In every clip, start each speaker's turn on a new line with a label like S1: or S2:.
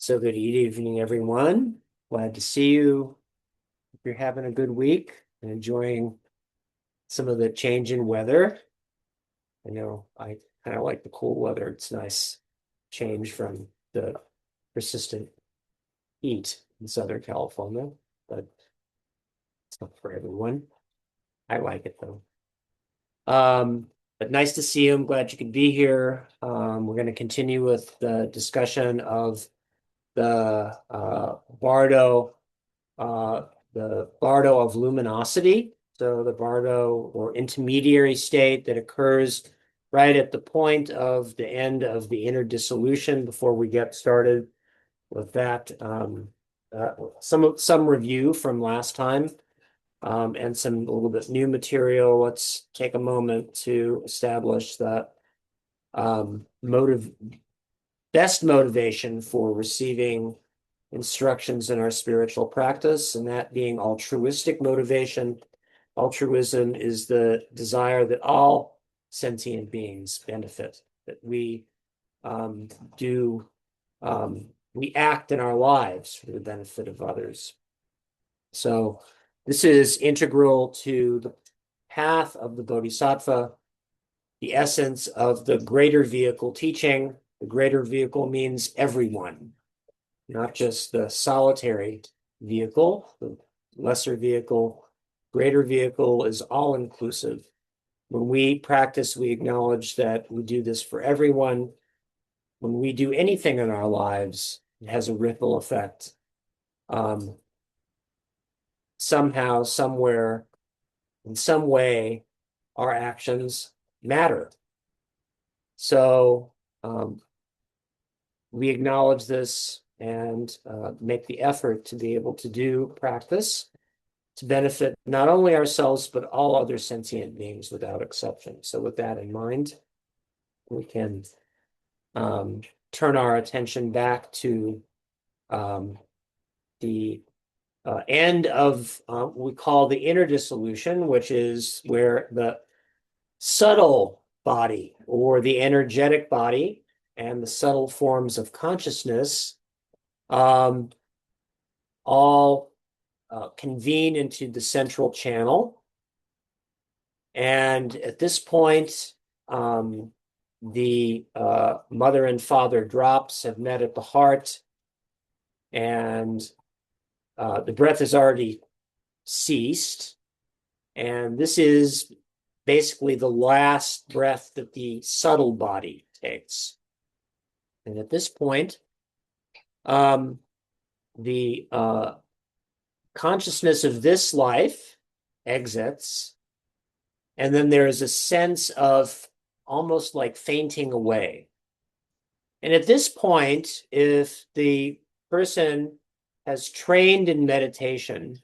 S1: So good evening, everyone. Glad to see you. If you're having a good week and enjoying some of the change in weather. I know I kind of like the cool weather. It's nice change from the persistent heat in Southern California, but it's not for everyone. I like it though. But nice to see you. I'm glad you could be here. We're going to continue with the discussion of the uh, the Bardo of luminosity. So the Bardo or intermediary state that occurs right at the point of the end of the inner dissolution before we get started with that. Some review from last time and some a little bit new material. Let's take a moment to establish that motive best motivation for receiving instructions in our spiritual practice, and that being altruistic motivation. Altruism is the desire that all sentient beings benefit, that um, do, we act in our lives for the benefit of others. So this is integral to the path of the Bodhisattva, the essence of the greater vehicle teaching. The greater vehicle means everyone, not just the solitary vehicle, the lesser vehicle. Greater vehicle is all inclusive. When we practice, we acknowledge that we do this for everyone. When we do anything in our lives, it has a ripple effect. Somehow, somewhere, in some way, our actions matter. So we acknowledge this and make the effort to be able to do practice to benefit not only ourselves, but all other sentient beings without exception. So with that in mind, we can turn our attention back to the end of what we call the inner dissolution, which is where the subtle body or the energetic body and the subtle forms of consciousness all convene into the central channel. And at this point, the mother and father drops have met at the heart, and the breath has already ceased. And this is basically the last breath that the subtle body takes. And at this point, the consciousness of this life exits, and then there is a sense of almost like fainting away. And at this point, if the person has trained in meditation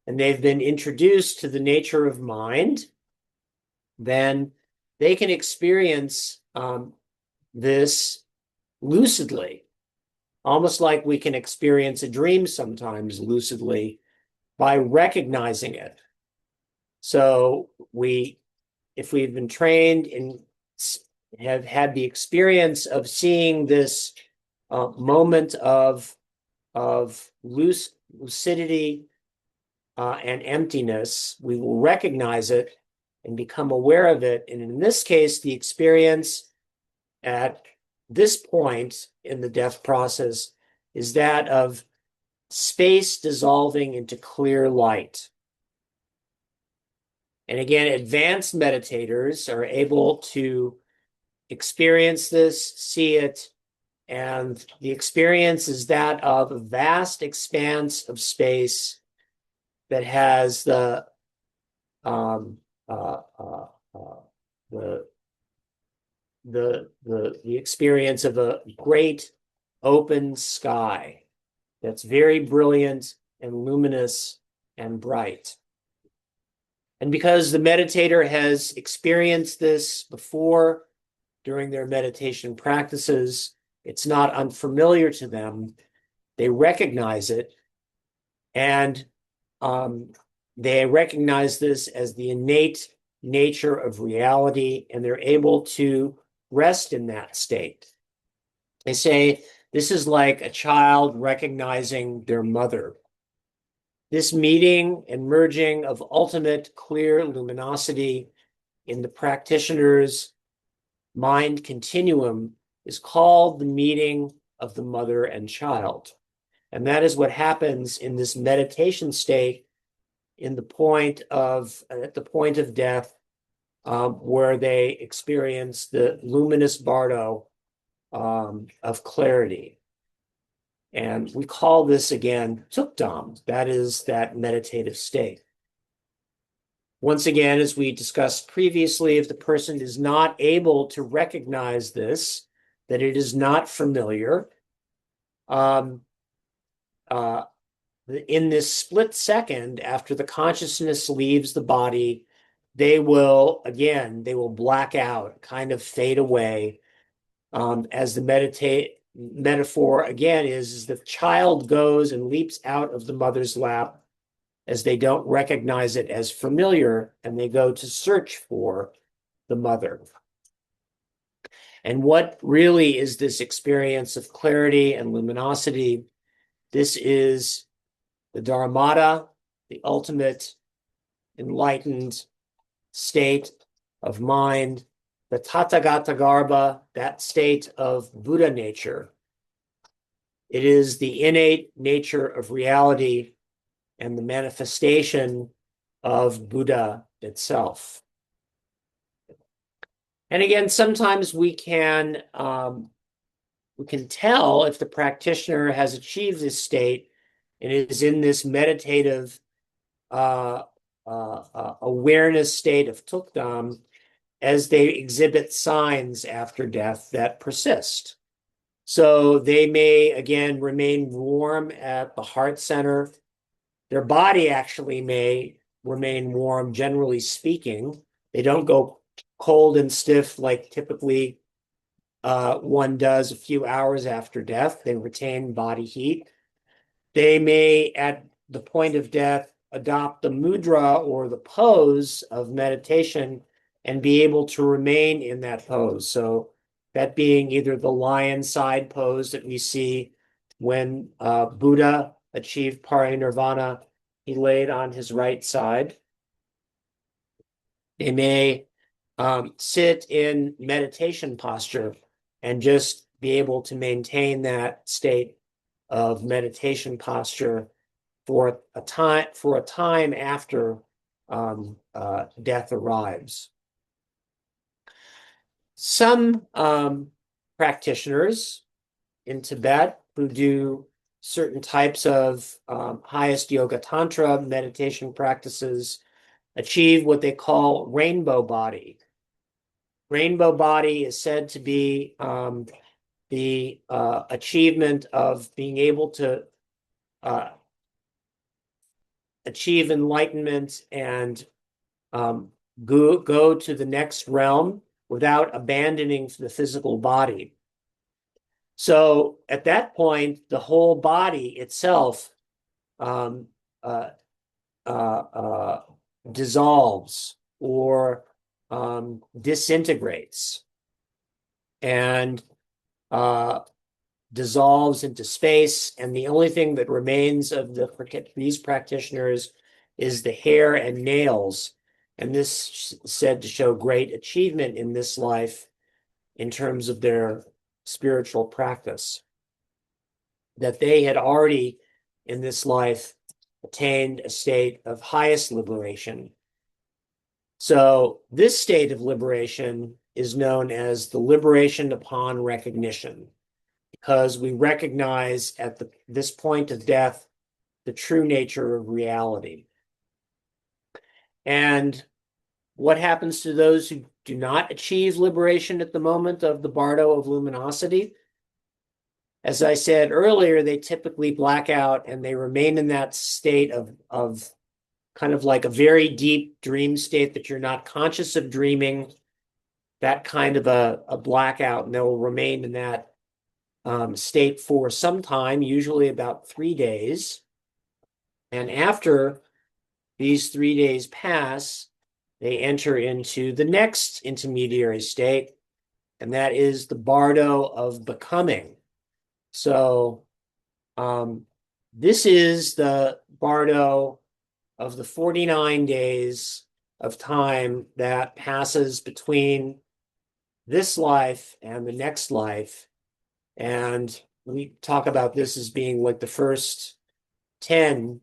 S1: and they've been introduced to the nature of mind, then they can experience this lucidly, almost like we can experience a dream sometimes lucidly by recognizing it. So if we've been trained and have had the experience of seeing this moment of lucidity and emptiness, we will recognize it and become aware of it. And in this case, the experience at this point in the death process is that of space dissolving into clear light. And again, advanced meditators are able to experience this, see it, and the experience is that of a vast expanse of space that has the experience of a great open sky that's very brilliant and luminous and bright. And because the meditator has experienced this before during their meditation practices, it's not unfamiliar to them. They recognize it, and they recognize this as the innate nature of reality, and they're able to rest in that state. They say This is like a child recognizing their mother. This meeting and merging of ultimate clear luminosity in the practitioner's mind continuum is called the meeting of the mother and child. And that is what happens in this meditation state at the point of death, where they experience the luminous bardo of clarity. And we call this again Tukdam. That is that meditative state. Once again, as we discussed previously, if the person is not able to recognize this, that it is not familiar, in this split second after the consciousness leaves the body, they will black out, kind of fade away. As the metaphor again is the child goes and leaps out of the mother's lap as they don't recognize it as familiar, and they go to search for the mother. And what really is this experience of clarity and luminosity? This is the Dharmata, the ultimate enlightened state of mind, the Tathagata Garbha, that state of Buddha nature. It is the innate nature of reality and the manifestation of Buddha itself. And again, sometimes we can tell if the practitioner has achieved this state and is in this meditative awareness state of Tukdam as they exhibit signs after death that persist. So they may, again, remain warm at the heart center. Their body actually may remain warm, generally speaking. They don't go cold and stiff like typically one does a few hours after death. They retain body heat. They may, at the point of death, adopt the mudra or the pose of meditation and be able to remain in that pose. So that being either the lion side pose that we see when Buddha achieved parinirvana, he laid on his right side. They may sit in meditation posture and just be able to maintain that state of meditation posture for a time after death arrives. Some practitioners in Tibet who do certain types of highest yoga tantra meditation practices achieve what they call rainbow body. Rainbow body is said to be the achievement of being able to achieve enlightenment and go to the next realm without abandoning the physical body. So at that point, the whole body itself dissolves or disintegrates and dissolves into space. And the only thing that remains of these practitioners is the hair and nails. And this is said to show great achievement in this life in terms of their spiritual practice, that they had already in this life attained a state of highest liberation. So this state of liberation is known as the liberation upon recognition, because we recognize at this point of death the true nature of reality. And what happens to those who do not achieve liberation at the moment of the Bardo of luminosity? As I said earlier, they typically black out and they remain in that state of kind of like a very deep dream state that you're not conscious of dreaming, that kind of a blackout, and they'll remain in that state for some time, usually about 3 days. And after these 3 days pass, they enter into the next intermediary state, and that is the Bardo of becoming. So this is the Bardo of the 49 days of time that passes between this life and the next life. And we talk about this as being like the first 10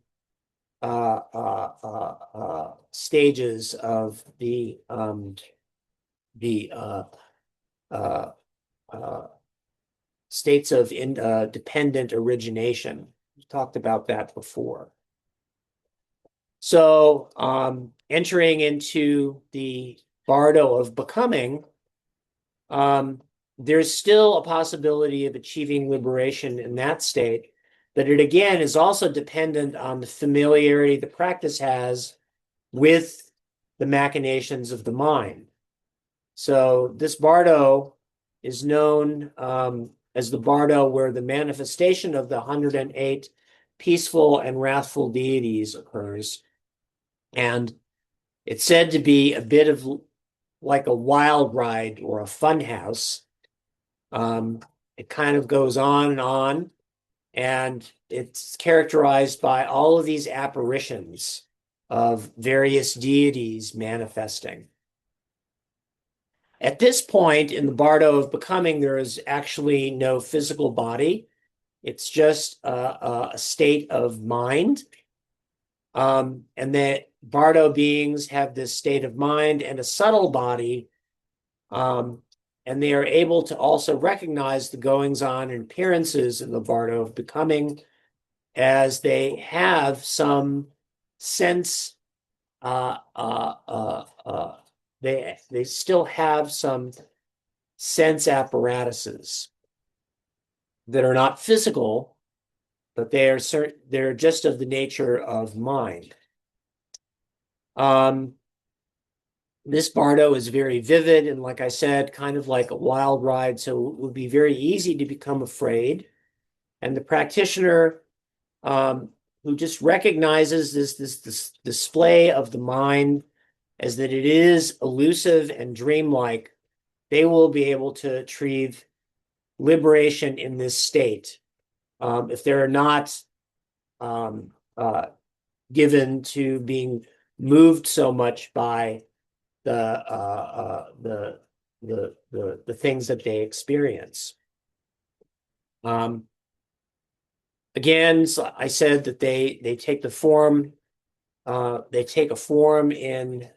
S1: stages of the uh, uh, states of dependent origination. We talked about that before. So entering into the Bardo of becoming, there's still a possibility of achieving liberation in that state, but it again is also dependent on the familiarity the practice has with the machinations of the mind. So this Bardo is known as the Bardo where the manifestation of the 108 peaceful and wrathful deities occurs. And it's said to be a bit of like a wild ride or a fun house. It kind of goes on, and it's characterized by all of these apparitions of various deities manifesting. At this point in the Bardo of becoming, there is actually no physical body. It's just a state of mind. And that Bardo beings have this state of mind and a subtle body. And they are able to also recognize the goings on and appearances in the Bardo of becoming as they have some sense, they still have some sense apparatuses that are not physical, but they're just of the nature of mind. This Bardo is very vivid and, like I said, kind of like a wild ride, so it would be very easy to become afraid. And the practitioner who just recognizes this display of the mind as that it is elusive and dreamlike, they will be able to achieve liberation in this state. If they're not given to being moved so much by the things that they experience. Again, so I said that they take the form. They take a form in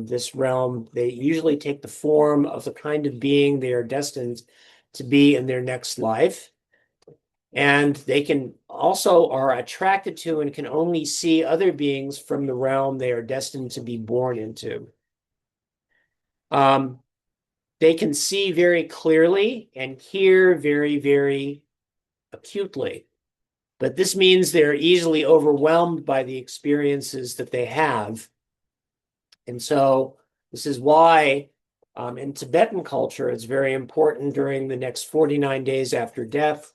S1: this realm. They usually take the form of the kind of being they are destined to be in their next life. And they can also are attracted to and can only see other beings from the realm they are destined to be born into. They can see very clearly and hear very, very acutely. But this means they're easily overwhelmed by the experiences that they have. And so this is why in Tibetan culture, it's very important during the next 49 days after death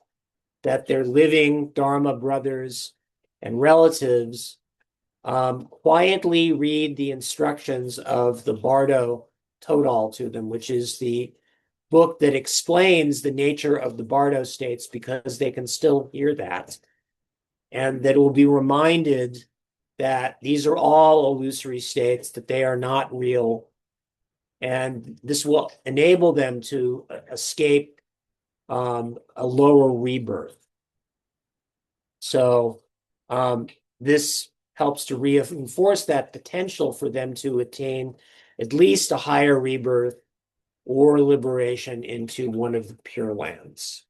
S1: that their living Dharma brothers and relatives quietly read the instructions of the Bardo Todal to them, which is the book that explains the nature of the Bardo states, because they can still hear that. And that will be reminded that these are all illusory states, that they are not real. And this will enable them to escape a lower rebirth. So this helps to reinforce that potential for them to attain at least a higher rebirth or liberation into one of the Pure Lands.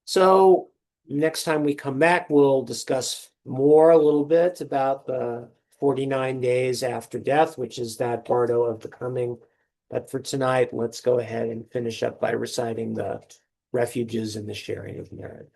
S1: So next time we come back, we'll discuss more a little bit about the 49 days after death, which is that Bardo of becoming. But for tonight, let's go ahead and finish up by reciting the refuges and the sharing of merit.